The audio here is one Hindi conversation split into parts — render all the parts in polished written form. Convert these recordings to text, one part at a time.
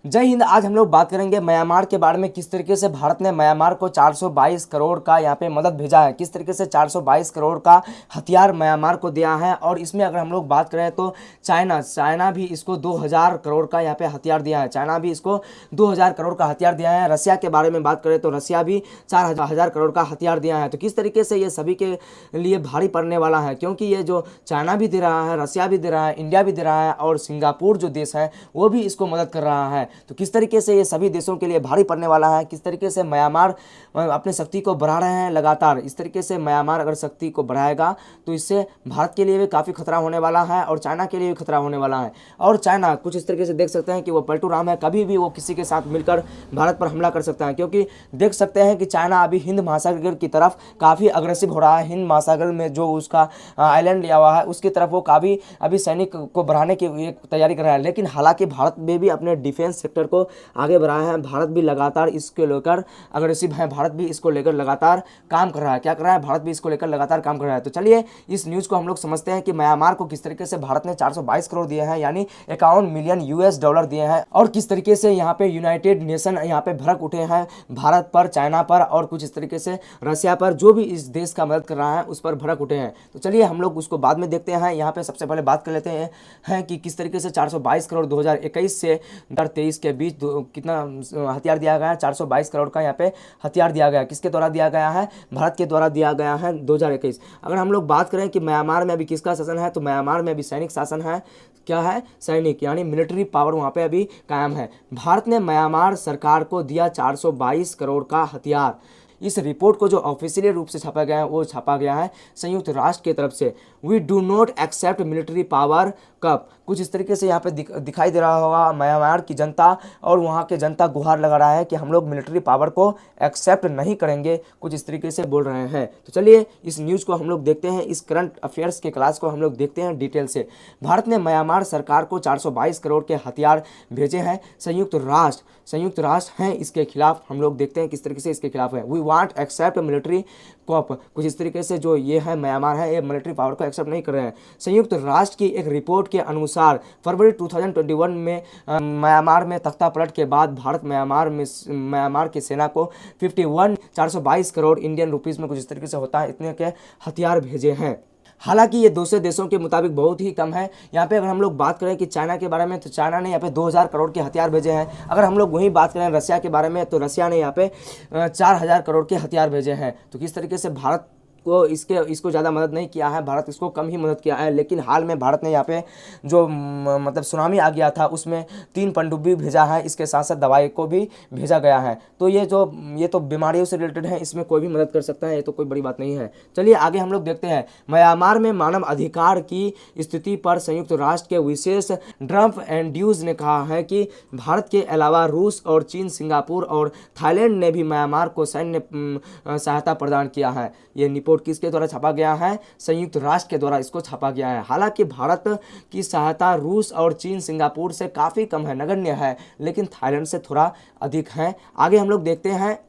जय हिंद। आज हम लोग बात करेंगे म्यांमार के बारे में, किस तरीके से भारत ने म्यांमार को 422 करोड़ का यहाँ पे मदद भेजा है, किस तरीके से 422 करोड़ का हथियार म्यांमार को दिया है। और इसमें अगर हम लोग बात करें तो चाइना भी इसको 2000 करोड़ का यहाँ पे हथियार दिया है। चाइना भी इसको 2000 करोड़ का हथियार दिया है। रसिया के बारे में बात करें तो रसिया भी 4000 करोड़ का हथियार दिया है। तो किस तरीके से ये सभी के लिए भारी पड़ने वाला है, क्योंकि ये जो चाइना भी दे रहा है, रसिया भी दे रहा है, इंडिया भी दे रहा है और सिंगापुर जो देश है वो भी इसको मदद कर रहा है। तो किस तरीके से ये सभी देशों के लिए भारी पड़ने वाला है, किस तरीके से म्यांमार अपने शक्ति को बढ़ा रहे हैं लगातार। इस तरीके से म्यांमार अगर शक्ति को बढ़ाएगा तो इससे भारत के लिए भी काफ़ी खतरा होने वाला है और चाइना के लिए भी खतरा होने वाला है। और चाइना कुछ इस तरीके से देख सकते हैं कि वो पलटू राम है, कभी भी वो किसी के साथ मिलकर भारत पर हमला कर सकता है, क्योंकि देख सकते हैं कि चाइना अभी हिंद महासागर की तरफ काफ़ी अग्रेसिव हो रहा है। हिंद महासागर में जो उसका आइलैंड लिया हुआ है उसकी तरफ वो काफ़ी अभी सैनिक को बढ़ाने की एक तैयारी कर रहा है। लेकिन हालांकि भारत में भी अपने डिफेंस सेक्टर को आगे बढ़ाया है। भारत भी लगातार इसको लेकर अग्रेसिव है, भारत भी इसको लेकर लगातार काम कर रहा है। क्या कर रहा है? भारत भी इसको लेकर लगातार काम कर रहा है। तो चलिए इस न्यूज़ को हम लोग समझते हैं कि म्यांमार को किस तरीके से भारत ने 422 करोड़ दिए हैं, यानी 51 मिलियन यूएस डॉलर दिए हैं। और किस तरीके से यहाँ पे यूनाइटेड नेशन यहाँ पे भड़क उठे हैं भारत पर, चाइना पर और कुछ इस तरीके से रसिया पर, जो भी इस देश का मदद कर रहा है उस पर भड़क उठे हैं। तो चलिए हम लोग उसको बाद में देखते हैं। यहाँ पे सबसे पहले बात कर लेते हैं कि किस तरीके से 422 करोड़ 2021 से 2023 के बीच कितना हथियार दिया गया है। 422 करोड़ का यहाँ पे हथियार दिया गया है। किसके द्वारा दिया गया है? भारत के द्वारा दिया गया है 2021। अगर हम लोग बात करें कि म्यांमार में अभी किसका शासन है, तो म्यांमार में अभी सैनिक शासन है। क्या है? सैनिक, यानी मिलिट्री पावर वहाँ पे अभी कायम है। भारत ने म्यांमार सरकार को दिया 422 करोड़ का हथियार। इस रिपोर्ट को जो ऑफिशियली रूप से छापा गया है वो छापा गया है संयुक्त राष्ट्र की तरफ से। We do not accept military power कब, कुछ इस तरीके से यहाँ पे दिखाई दे रहा होगा। म्यांमार की जनता और वहाँ के जनता गुहार लगा रहा है कि हम लोग मिलिट्री पावर को एक्सेप्ट नहीं करेंगे, कुछ इस तरीके से बोल रहे हैं। तो चलिए इस न्यूज़ को हम लोग देखते हैं, इस करंट अफेयर्स के क्लास को हम लोग देखते हैं डिटेल से। भारत ने म्यांमार सरकार को 422 करोड़ के हथियार भेजे हैं। संयुक्त राष्ट्र हैं इसके खिलाफ। हम लोग देखते हैं किस तरीके से इसके खिलाफ है। We want accept military coup, कुछ इस तरीके से जो ये है म्यांमार है, ये मिलिट्री पावर को एक्सेप्ट नहीं कर रहे हैं। संयुक्त राष्ट्र की एक रिपोर्ट के अनुसार फरवरी 2021 में म्यांमार में तख्ता पलट के बाद भारत म्यांमार की सेना को 422 करोड़ इंडियन रुपीस में, कुछ इस तरीके से होता है, इतने के हथियार भेजे हैं। हालांकि ये दूसरे देशों के मुताबिक बहुत ही कम है। यहाँ पे अगर हम लोग बात करें कि चाइना के बारे में, तो चाइना ने यहाँ पे 2000 करोड़ के हथियार भेजे हैं। अगर हम लोग वहीं बात करें रसिया के बारे में, तो रसिया ने यहाँ पे 4000 करोड़ के हथियार भेजे हैं। तो किस तरीके से भारत को इसको ज़्यादा मदद नहीं किया है, भारत इसको कम ही मदद किया है। लेकिन हाल में भारत ने यहाँ पे जो मतलब सुनामी आ गया था उसमें 3 पनडुब्बी भेजा है, इसके साथ साथ दवाई को भी भेजा गया है। तो ये तो बीमारियों से रिलेटेड है, इसमें कोई भी मदद कर सकता है, ये तो कोई बड़ी बात नहीं है। चलिए आगे हम लोग देखते हैं। म्यांमार में मानव अधिकार की स्थिति पर संयुक्त राष्ट्र के विशेष ड्रम्प एंड्यूज ने कहा है कि भारत के अलावा रूस और चीन, सिंगापुर और थाईलैंड ने भी म्यांमार को सैन्य सहायता प्रदान किया है। ये रिपोर्ट किसके द्वारा छापा गया है? संयुक्त राष्ट्र के द्वारा इसको छापा गया है। हालांकि भारत की सहायता रूस और चीन, सिंगापुर से काफ़ी कम है, नगण्य है, लेकिन थाईलैंड से थोड़ा अधिक है। आगे हम लोग देखते हैं।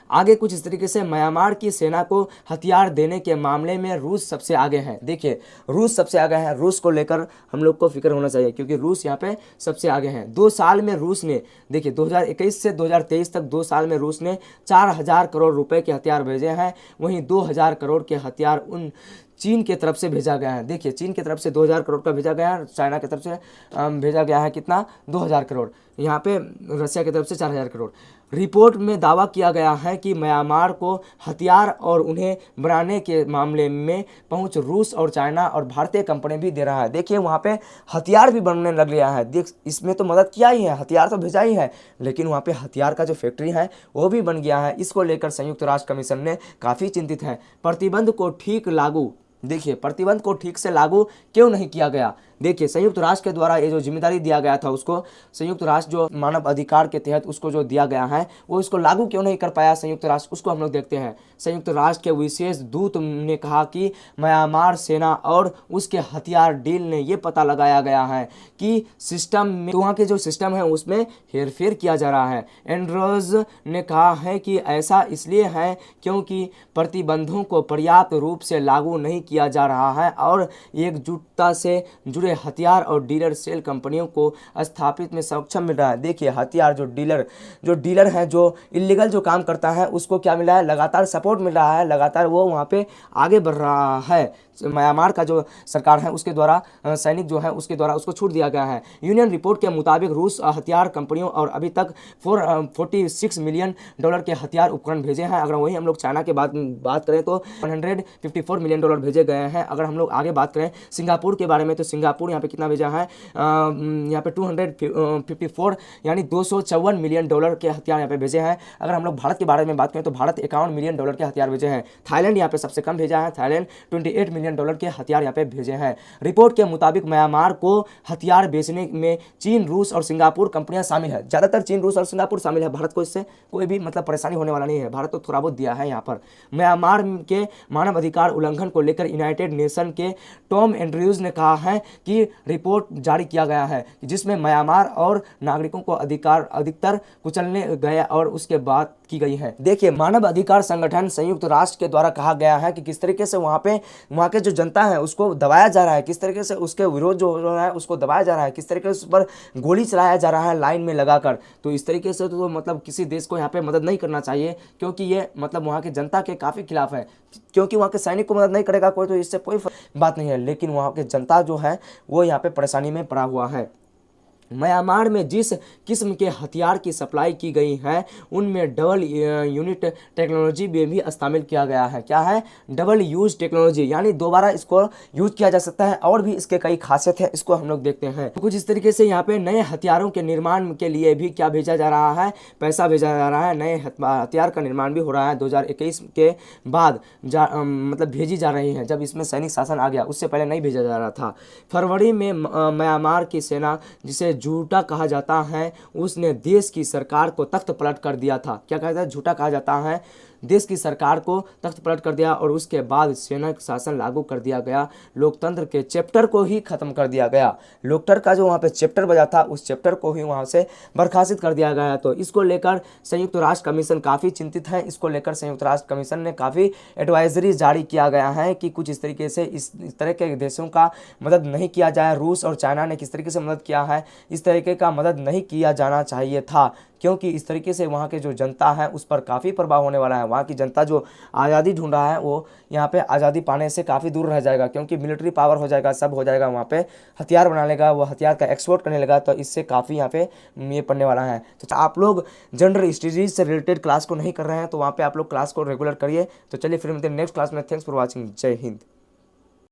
आगे कुछ इस तरीके से म्यांमार की सेना को हथियार देने के मामले में रूस सबसे आगे है। देखिए रूस सबसे आगे है, रूस को लेकर हम लोग को फिक्र होना चाहिए, क्योंकि रूस यहाँ पे सबसे आगे है। 2 साल में रूस ने, देखिए 2021 से 2023 तक 2 साल में रूस ने 4000 करोड़ रुपए के हथियार भेजे हैं। वहीं 2000 करोड़ के हथियार उन चीन के तरफ से भेजा गया है। देखिए चीन की तरफ से 2000 करोड़ का भेजा गया है, चाइना की तरफ से भेजा गया है कितना? 2000 करोड़। यहाँ पे रसिया की तरफ से 4000 करोड़। रिपोर्ट में दावा किया गया है कि म्यांमार को हथियार और उन्हें बनाने के मामले में पहुंच रूस और चाइना और भारतीय कंपनी भी दे रहा है। देखिए वहाँ पे हथियार भी बनने लग गया है। देख इसमें तो मदद किया ही है, हथियार तो भेजा ही है, लेकिन वहाँ पे हथियार का जो फैक्ट्री है वो भी बन गया है। इसको लेकर संयुक्त राष्ट्र कमीशन ने काफ़ी चिंतित है। प्रतिबंध को ठीक लागू, देखिए प्रतिबंध को ठीक से लागू क्यों नहीं किया गया? देखिए संयुक्त राष्ट्र के द्वारा ये जो जिम्मेदारी दिया गया था उसको, संयुक्त राष्ट्र जो मानव अधिकार के तहत उसको जो दिया गया है वो इसको लागू क्यों नहीं कर पाया संयुक्त राष्ट्र, उसको हम लोग देखते हैं। संयुक्त राष्ट्र के विशेष दूत ने कहा कि म्यांमार सेना और उसके हथियार डील ने ये पता लगाया गया है कि सिस्टम में, तो वहाँ के जो सिस्टम है उसमें हेरफेर किया जा रहा है। एंड्रोज ने कहा है कि ऐसा इसलिए है क्योंकि प्रतिबंधों को पर्याप्त रूप से लागू नहीं किया जा रहा है और एकजुटता से जुड़े पूरे हथियार और डीलर सेल कंपनियों को स्थापित में सक्षम मिल रहा है। देखिए हथियार जो डीलर हैं, जो इलीगल जो काम करता है, उसको क्या मिला है, लगातार सपोर्ट मिल रहा है, लगातार वो वहाँ पे आगे बढ़ रहा है। म्यांमार का जो सरकार है उसके द्वारा, सैनिक जो है उसके द्वारा उसको छूट दिया गया है। यूनियन रिपोर्ट के मुताबिक रूस हथियार कंपनियों और अभी तक 46 मिलियन डॉलर के हथियार उपकरण भेजे हैं। अगर वही हम लोग चाइना के बात करें तो 154 मिलियन डॉलर भेजे गए हैं। अगर हम लोग आगे बात करें सिंगापुर के बारे में तो सिंगापुर यहाँ पे कितना भेजा है, यहाँ पे 254 यानी 254 मिलियन डॉलर के हथियार यहाँ पे भेजे हैं। अगर हम लोग भारत के बारे में बात करें तो भारत 51 मिलियन डॉलर के हथियार भेजे हैं। थाईलैंड यहाँ पे सबसे कम भेजा है, थाईलैंड 28 मिलियन डॉलर के हथियार यहाँ पे भेजे हैं। रिपोर्ट के मुताबिक म्यांमार को हथियार बेचने में चीन, रूस और सिंगापुर कंपनियां शामिल है। ज़्यादातर चीन, रूस और सिंगापुर शामिल है। भारत को इससे कोई भी मतलब परेशानी होने वाला नहीं है। भारत तो थोड़ा बहुत दिया है यहाँ पर। म्यांमार के मानव अधिकार उल्लंघन को लेकर यूनाइटेड नेशन के टॉम एंड्रयूज ने कहा है कि रिपोर्ट जारी किया गया है जिसमें म्यांमार और नागरिकों को अधिकतर कुचलने गया और उसके बाद की गई है। देखिए मानव अधिकार संगठन संयुक्त राष्ट्र के द्वारा कहा गया है कि किस तरीके से वहाँ के जो जनता है उसको दबाया जा रहा है, किस तरीके से उसके विरोध जो हो रहा है उसको दबाया जा रहा है, किस तरीके से उस पर गोली चलाया जा रहा है लाइन में लगाकर। तो इस तरीके से तो मतलब किसी देश को यहाँ पे मदद नहीं करना चाहिए, क्योंकि ये मतलब वहाँ की जनता के काफ़ी खिलाफ है। क्योंकि वहाँ के सैनिक को मदद नहीं करेगा कोई तो इससे कोई बात नहीं है, लेकिन वहाँ की जनता जो है वो यहाँ पे परेशानी में पड़ा हुआ है। म्यांमार में जिस किस्म के हथियार की सप्लाई की गई है उनमें डबल यूनिट टेक्नोलॉजी में भी शामिल किया गया है। क्या है, डबल यूज टेक्नोलॉजी, यानी दोबारा इसको यूज किया जा सकता है। और भी इसके कई खासियत है, इसको हम लोग देखते हैं। तो कुछ इस तरीके से यहाँ पे नए हथियारों के निर्माण के लिए भी क्या भेजा जा रहा है, पैसा भेजा जा रहा है। नए हथियार का निर्माण भी हो रहा है 2021 के बाद मतलब भेजी जा रही है, जब इसमें सैनिक शासन आ गया, उससे पहले नहीं भेजा जा रहा था। फरवरी में म्यांमार की सेना, जिसे झूठा कहा जाता है, उसने देश की सरकार को तख्त पलट कर दिया था। क्या कहता है, झूठा कहा जाता है, देश की सरकार को तख्त पलट कर दिया और उसके बाद सेना शासन लागू कर दिया गया। लोकतंत्र के चैप्टर को ही खत्म कर दिया गया। लोकतंत्र का जो वहाँ पे चैप्टर बजा था उस चैप्टर को ही वहाँ से बर्खास्त कर दिया गया। तो इसको लेकर संयुक्त राष्ट्र कमीशन काफ़ी चिंतित है। इसको लेकर संयुक्त राष्ट्र कमीशन ने काफ़ी एडवाइजरी जारी किया गया है कि कुछ इस तरीके से इस तरह के देशों का मदद नहीं किया जाए। रूस और चाइना ने किस तरीके से मदद किया है, इस तरीके का मदद नहीं किया जाना चाहिए था, क्योंकि इस तरीके से वहाँ के जो जनता है उस पर काफ़ी प्रभाव होने वाला है। वहाँ की जनता जो आज़ादी ढूंढ रहा है वो यहाँ पे आज़ादी पाने से काफ़ी दूर रह जाएगा, क्योंकि मिलिट्री पावर हो जाएगा, सब हो जाएगा। वहाँ पे हथियार बना लेगा, वो हथियार का एक्सपोर्ट करने लगा, तो इससे काफ़ी यहाँ पे ये पड़ने वाला है। तो आप लोग जेंडर स्टडीज से रिलेटेड क्लास को नहीं कर रहे हैं तो वहाँ पर आप लोग क्लास को रेगुलर करिए। तो चलिए फिर मिलते हैं नेक्स्ट क्लास में। Thanks for watching. जय हिंद।